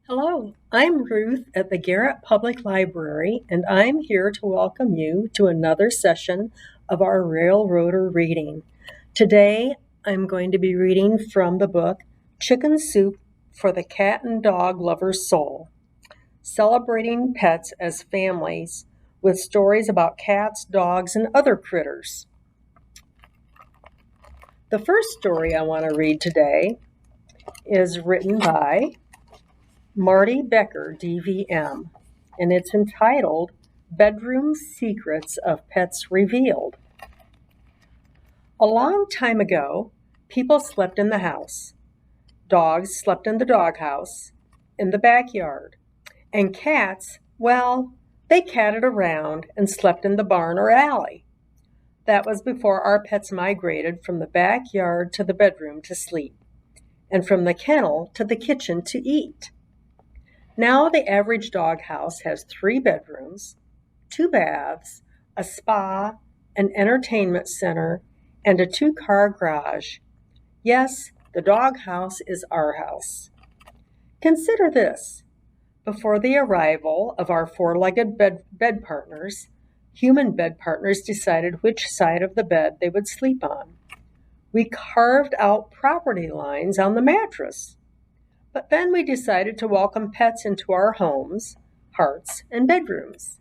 Hello, I'm Ruth at the Garrett Public Library, and I'm here to welcome you to another session of our Railroader reading. Today, I'm going to be reading from the book Chicken Soup for the Cat and Dog Lover's Soul, celebrating pets as families with stories about cats, dogs, and other critters. The first story I want to read today is written by Marty Becker, DVM, and it's entitled Bedroom Secrets of Pets Revealed. A long time ago, people slept in the house. Dogs slept in the doghouse, in the backyard, and cats, well, they catted around and slept in the barn or alley. That was before our pets migrated from the backyard to the bedroom to sleep, and from the kennel to the kitchen to eat. Now the average doghouse has 3 bedrooms, 2 baths, a spa, an entertainment center, and a 2-car garage. Yes, the doghouse is our house. Consider this. Before the arrival of our 4-legged bed partners, human bed partners decided which side of the bed they would sleep on. We carved out property lines on the mattress. But then we decided to welcome pets into our homes, hearts, and bedrooms.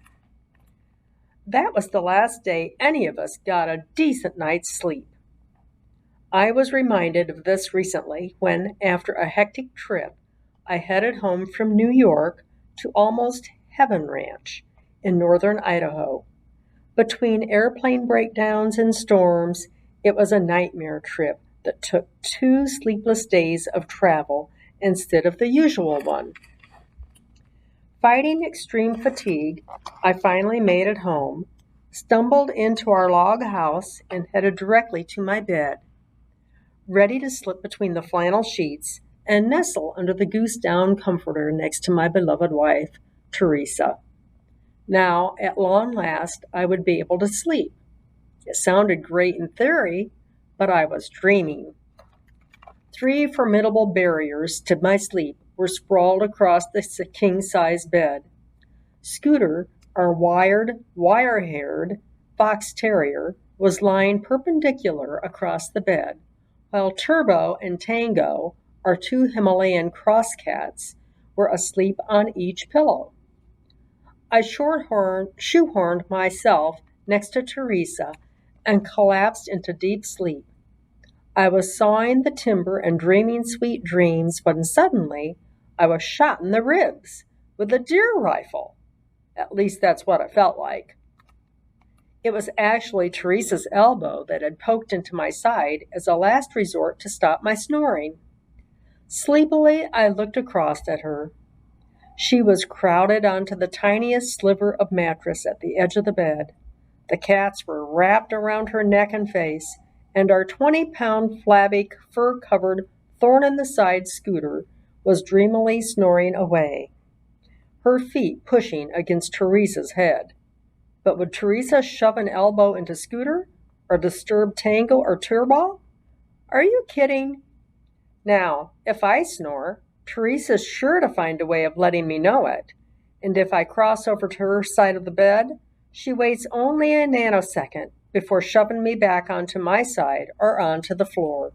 That was the last day any of us got a decent night's sleep. I was reminded of this recently when, after a hectic trip, I headed home from New York to Almost Heaven Ranch in northern Idaho. Between airplane breakdowns and storms, it was a nightmare trip that took 2 sleepless days of travel instead of the usual one. Fighting extreme fatigue, I finally made it home, stumbled into our log house, and headed directly to my bed, ready to slip between the flannel sheets and nestle under the goose down comforter next to my beloved wife, Teresa. Now, at long last, I would be able to sleep. It sounded great in theory, but I was dreaming. 3 formidable barriers to my sleep were sprawled across the king-size bed. Scooter, our wire-haired fox terrier, was lying perpendicular across the bed, while Turbo and Tango, our 2 Himalayan cross cats, were asleep on each pillow. I shoehorned myself next to Teresa and collapsed into deep sleep. I was sawing the timber and dreaming sweet dreams when suddenly I was shot in the ribs with a deer rifle. At least that's what it felt like. It was actually Teresa's elbow that had poked into my side as a last resort to stop my snoring. Sleepily, I looked across at her. She was crowded onto the tiniest sliver of mattress at the edge of the bed. The cats were wrapped around her neck and face, and our 20-pound flabby, fur-covered, thorn-in-the-side Scooter was dreamily snoring away, her feet pushing against Teresa's head. But would Teresa shove an elbow into Scooter, or disturb Tango or Turbo? Are you kidding? Now, if I snore, Teresa's sure to find a way of letting me know it, and if I cross over to her side of the bed, she waits only a nanosecond before shoving me back onto my side or onto the floor.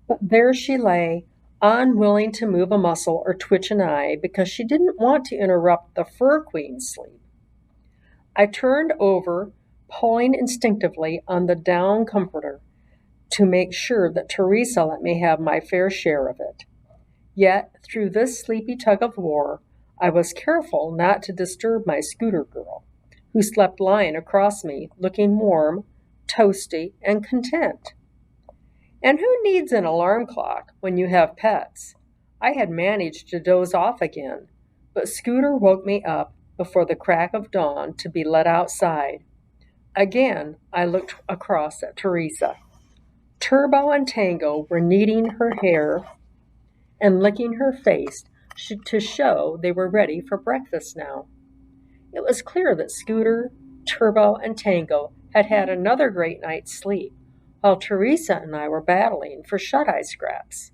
But there she lay, unwilling to move a muscle or twitch an eye because she didn't want to interrupt the Fur Queen's sleep. I turned over, pulling instinctively on the down comforter to make sure that Teresa let me have my fair share of it. Yet, through this sleepy tug of war, I was careful not to disturb my Scooter girl, who slept lying across me, looking warm, toasty, and content. And who needs an alarm clock when you have pets? I had managed to doze off again, but Scooter woke me up before the crack of dawn to be let outside. Again, I looked across at Teresa. Turbo and Tango were kneading her hair and licking her face to show they were ready for breakfast now. It was clear that Scooter, Turbo, and Tango had had another great night's sleep, while Teresa and I were battling for shut-eye scraps.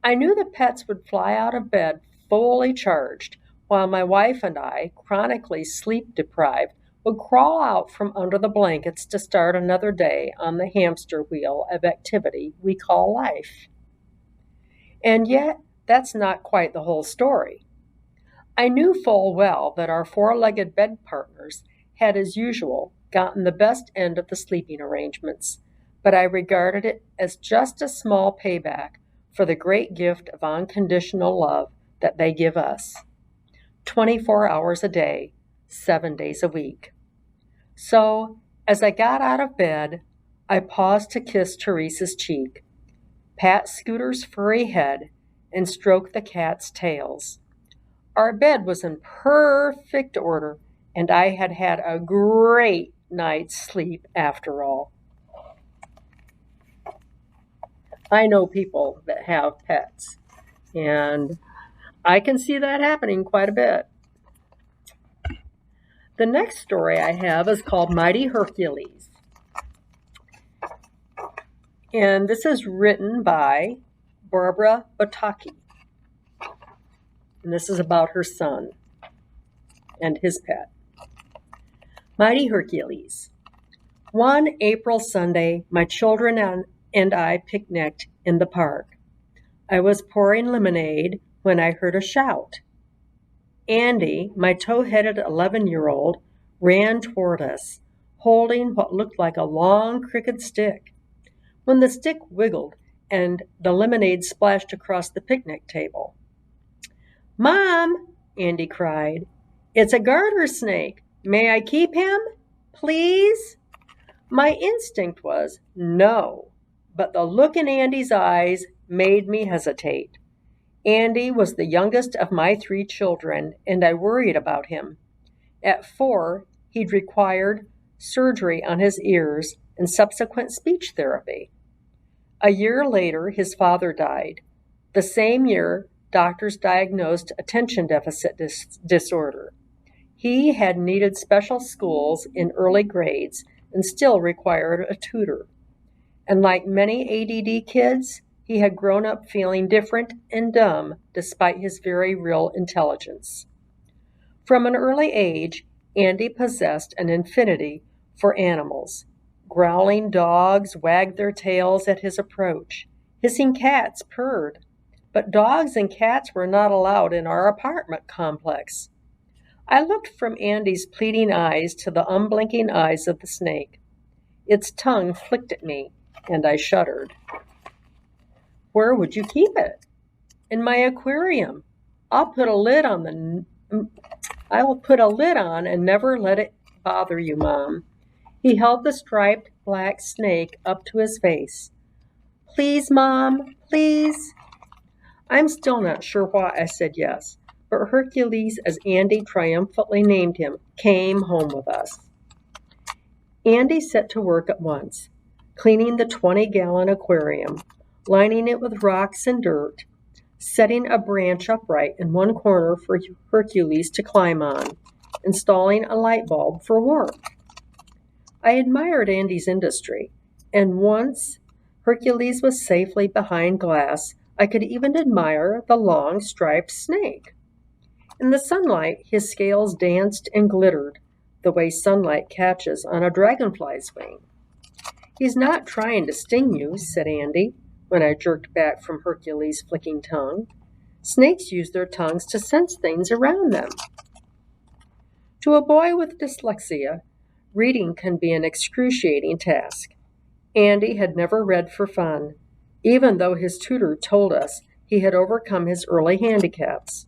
I knew the pets would fly out of bed fully charged, while my wife and I, chronically sleep deprived, would crawl out from under the blankets to start another day on the hamster wheel of activity we call life. And yet, that's not quite the whole story. I knew full well that our four-legged bed partners had, as usual, gotten the best end of the sleeping arrangements, but I regarded it as just a small payback for the great gift of unconditional love that they give us. 24 hours a day, 7 days a week. So, as I got out of bed, I paused to kiss Teresa's cheek, pat Scooter's furry head, and stroke the cats' tails. Our bed was in perfect order, and I had had a great night's sleep after all. I know people that have pets, and I can see that happening quite a bit. The next story I have is called Mighty Hercules. And this is written by Barbara Bataki. And this is about her son and his pet. Mighty Hercules. One April Sunday, my children and I picnicked in the park. I was pouring lemonade when I heard a shout. Andy, my tow-headed 11-year-old, ran toward us, holding what looked like a long crooked stick. When the stick wiggled and the lemonade splashed across the picnic table. "Mom," Andy cried, "it's a garter snake. May I keep him? Please?" My instinct was no, but the look in Andy's eyes made me hesitate. Andy was the youngest of my 3 children, and I worried about him. At 4, he'd required surgery on his ears and subsequent speech therapy. A year later, his father died. The same year, doctors diagnosed attention deficit disorder. He had needed special schools in early grades and still required a tutor. And like many ADD kids, he had grown up feeling different and dumb despite his very real intelligence. From an early age, Andy possessed an affinity for animals. Growling dogs wagged their tails at his approach. Hissing cats purred. But dogs and cats were not allowed in our apartment complex. I looked from Andy's pleading eyes to the unblinking eyes of the snake. Its tongue flicked at me, and I shuddered. "Where would you keep it?" "In my aquarium. I will put a lid on and never let it bother you, Mom." He held the striped black snake up to his face. "Please, Mom, please." I'm still not sure why I said yes, but Hercules, as Andy triumphantly named him, came home with us. Andy set to work at once, cleaning the 20-gallon aquarium, lining it with rocks and dirt, setting a branch upright in one corner for Hercules to climb on, installing a light bulb for warmth. I admired Andy's industry, and once Hercules was safely behind glass, I could even admire the long striped snake. In the sunlight, his scales danced and glittered the way sunlight catches on a dragonfly's wing. "He's not trying to sting you," said Andy, when I jerked back from Hercules' flicking tongue. "Snakes use their tongues to sense things around them." To a boy with dyslexia, reading can be an excruciating task. Andy had never read for fun, even though his tutor told us he had overcome his early handicaps.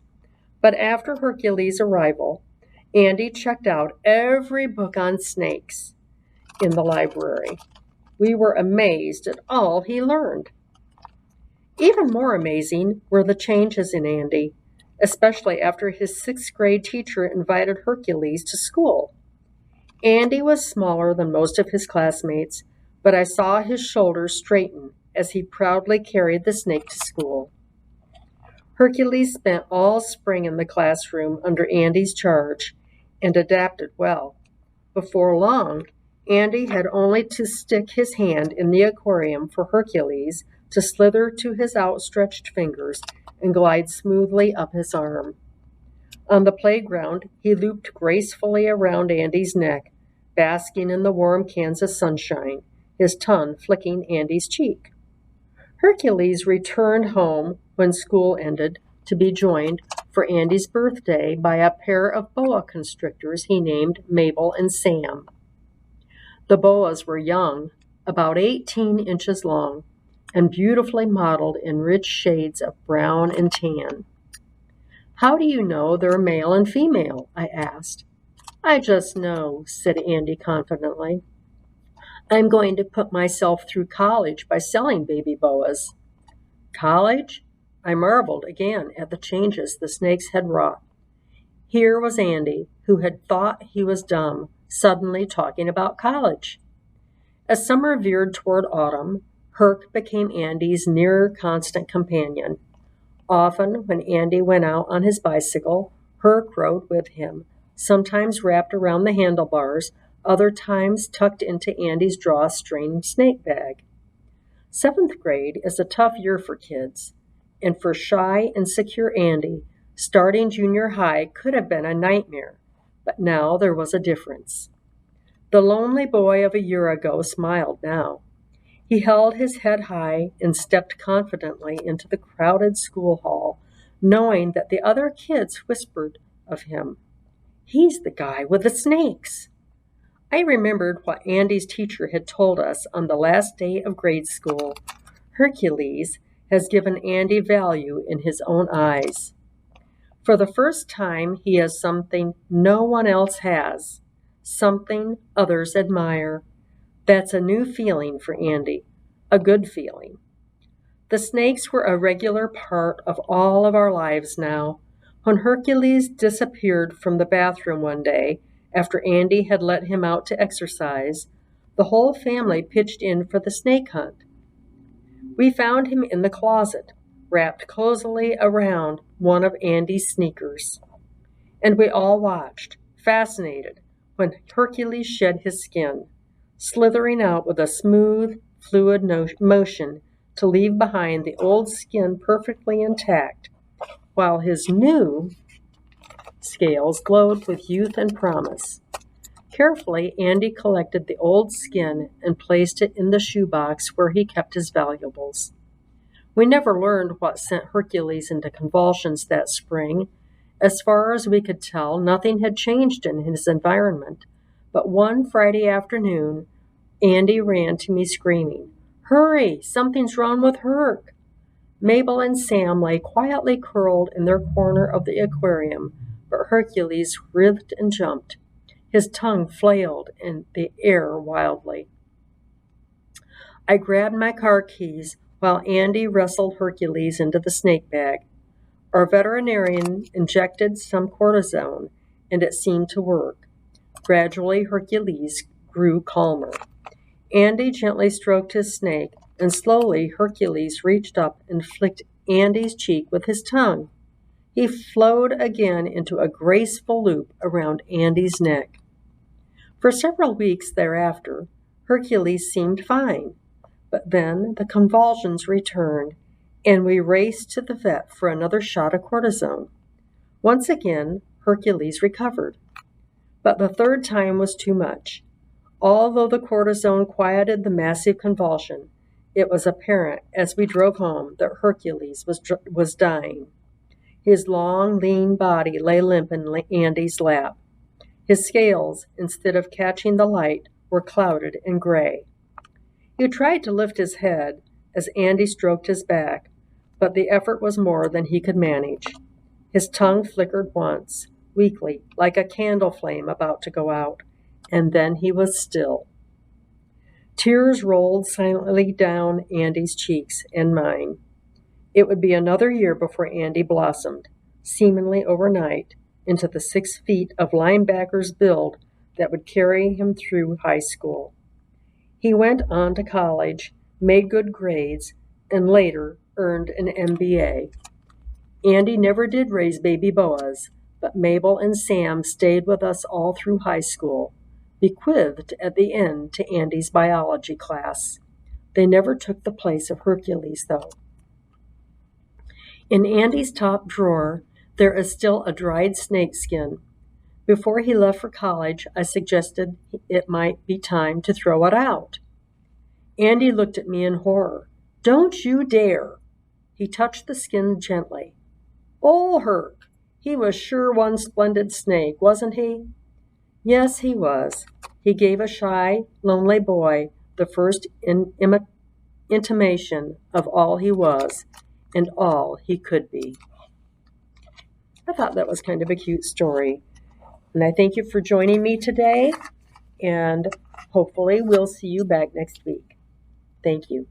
But after Hercules' arrival, Andy checked out every book on snakes in the library. We were amazed at all he learned. Even more amazing were the changes in Andy, especially after his 6th-grade teacher invited Hercules to school. Andy was smaller than most of his classmates, but I saw his shoulders straighten as he proudly carried the snake to school. Hercules spent all spring in the classroom under Andy's charge and adapted well. Before long, Andy had only to stick his hand in the aquarium for Hercules to slither to his outstretched fingers and glide smoothly up his arm. On the playground, he looped gracefully around Andy's neck, basking in the warm Kansas sunshine, his tongue flicking Andy's cheek. Hercules returned home when school ended to be joined for Andy's birthday by a pair of boa constrictors he named Mabel and Sam. The boas were young, about 18 inches long, and beautifully modeled in rich shades of brown and tan. "How do you know they're male and female?" I asked. "I just know," said Andy confidently. "I'm going to put myself through college by selling baby boas." College? I marveled again at the changes the snakes had wrought. Here was Andy, who had thought he was dumb, suddenly talking about college. As summer veered toward autumn, Herc became Andy's near constant companion. Often, when Andy went out on his bicycle, Herc rode with him, sometimes wrapped around the handlebars, other times tucked into Andy's drawstring snake bag. Seventh grade is a tough year for kids, and for shy, insecure Andy, starting junior high could have been a nightmare, but now there was a difference. The lonely boy of a year ago smiled now. He held his head high and stepped confidently into the crowded school hall, knowing that the other kids whispered of him, "He's the guy with the snakes." I remembered what Andy's teacher had told us on the last day of grade school. Hercules has given Andy value in his own eyes. For the first time, he has something no one else has, something others admire. That's a new feeling for Andy, a good feeling. The snakes were a regular part of all of our lives now. When Hercules disappeared from the bathroom one day, after Andy had let him out to exercise, the whole family pitched in for the snake hunt. We found him in the closet, wrapped cozily around one of Andy's sneakers. And we all watched, fascinated, when Hercules shed his skin, slithering out with a smooth, fluid motion to leave behind the old skin perfectly intact, while his new scales glowed with youth and promise. Carefully, Andy collected the old skin and placed it in the shoebox where he kept his valuables. We never learned what sent Hercules into convulsions that spring. As far as we could tell, nothing had changed in his environment. But one Friday afternoon, Andy ran to me screaming, "Hurry! Something's wrong with Herc!" Mabel and Sam lay quietly curled in their corner of the aquarium, but Hercules writhed and jumped. His tongue flailed in the air wildly. I grabbed my car keys while Andy wrestled Hercules into the snake bag. Our veterinarian injected some cortisone, and it seemed to work. Gradually, Hercules grew calmer. Andy gently stroked his snake, and slowly Hercules reached up and flicked Andy's cheek with his tongue. He flowed again into a graceful loop around Andy's neck. For several weeks thereafter, Hercules seemed fine, but then the convulsions returned, and we raced to the vet for another shot of cortisone. Once again, Hercules recovered, but the third time was too much. Although the cortisone quieted the massive convulsion, it was apparent as we drove home that Hercules was dying. His long, lean body lay limp in Andy's lap. His scales, instead of catching the light, were clouded and gray. He tried to lift his head as Andy stroked his back, but the effort was more than he could manage. His tongue flickered once, weakly, like a candle flame about to go out, and then he was still. Tears rolled silently down Andy's cheeks and mine. It would be another year before Andy blossomed, seemingly overnight, into the 6 feet of linebacker's build that would carry him through high school. He went on to college, made good grades, and later earned an MBA. Andy never did raise baby boas, but Mabel and Sam stayed with us all through high school, bequeathed at the end to Andy's biology class. They never took the place of Hercules, though. In Andy's top drawer, there is still a dried snake skin. Before he left for college, I suggested it might be time to throw it out. Andy looked at me in horror. "Don't you dare!" He touched the skin gently. "Ol' Herc, he was sure one splendid snake, wasn't he?" "Yes, he was." He gave a shy, lonely boy the first intimation of all he was and all he could be. I thought that was kind of a cute story. And I thank you for joining me today. And hopefully we'll see you back next week. Thank you.